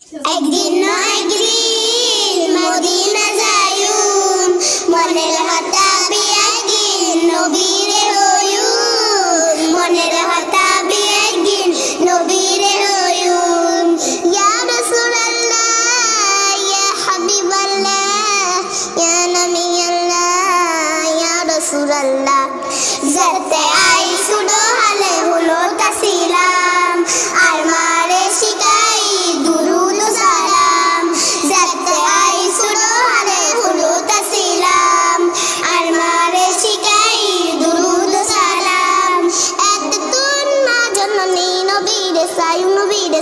একদিন না একদিন মদিনা যাইউম মনের হতাবি একদিন নবীরে হইউম মনের হতাবি একদিন নবীরে হইউম ইয়া রাসূলুল্লাহ ইয়া হাবিবাল্লাহ ইয়া নবিয়াল্লাহ ইয়া রাসূলুল্লাহ যাতে আই সুডো হালে হলো তাসিলাম আর মারে শিকাই দুরুদ সালাম যাতে আই সুডো হালে হলো তাসিলাম আর মারে শিকাই দুরুদ সালাম এততুন মা জননী নবীরে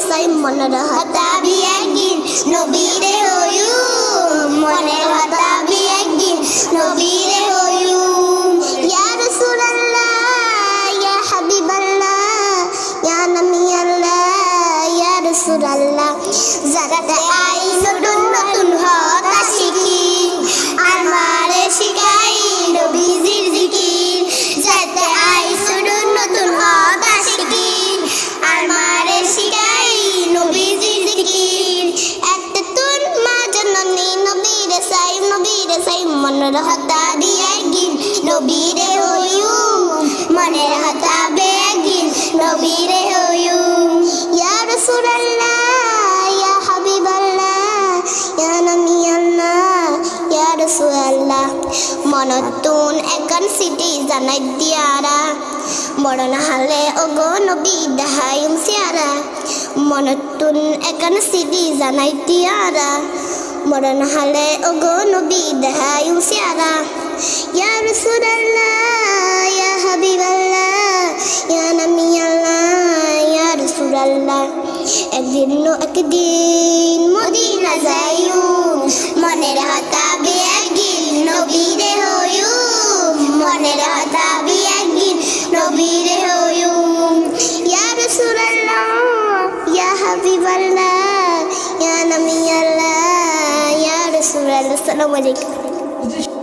সাই মনের হতাবি একদিন নবীরে হইউম মনের হতাবি একদিন নবীরে হইউম ইয়া রাসূলুল্লাহ ইয়া হাবিবাল্লাহ ইয়া নবিয়াল্লাহ ইয়া রাসূলুল্লাহ যাতে আই নতুন নতুন হতা শিখি আর মারে শিখাই নবীজির জিকির যাতে আই নতুন নতুন হতা শিখি আর মারে শিখাই নবীজির জিকির এততুন মা জননী নবীরে সাই মনের হতাবি একদিন নবীরে হইউম মনের হতাবি একদিন নবীরে হইউম ইয়া রাসূলুল্লাহ ইয়া হাবিবাল্লাহ ইয়া নবিয়াল্লাহ ইয়া রাসূলুল্লাহ মনতুন এখন সিটি জানাই দিয়ারা মরণ হালে ওগো নবী দেহায়ুম সিয়ারা মনতুন এখন সিটি জানাই দিয়ারা মরণ হালে ওগো নবী দেহায়ুম সিয়ারা ইয়া রাসূলুল্লাহ ইয়া হাবিবাল্লাহ ইয়া নবিয়াল্লাহ ইয়া রাসূলুল্লাহ একদিন মদিনা যাইউম মনের হতাবি একদিন নবীরে হইউম মনের হতাবি একদিন নবীরে হইউম ইয়া রাসূলুল্লাহ ইয়া হাবিবাল্লাহ ইয়া নবিয়াল্লাহ ইয়া রাসূলুল্লাহ আসসালামু আলাইকুম।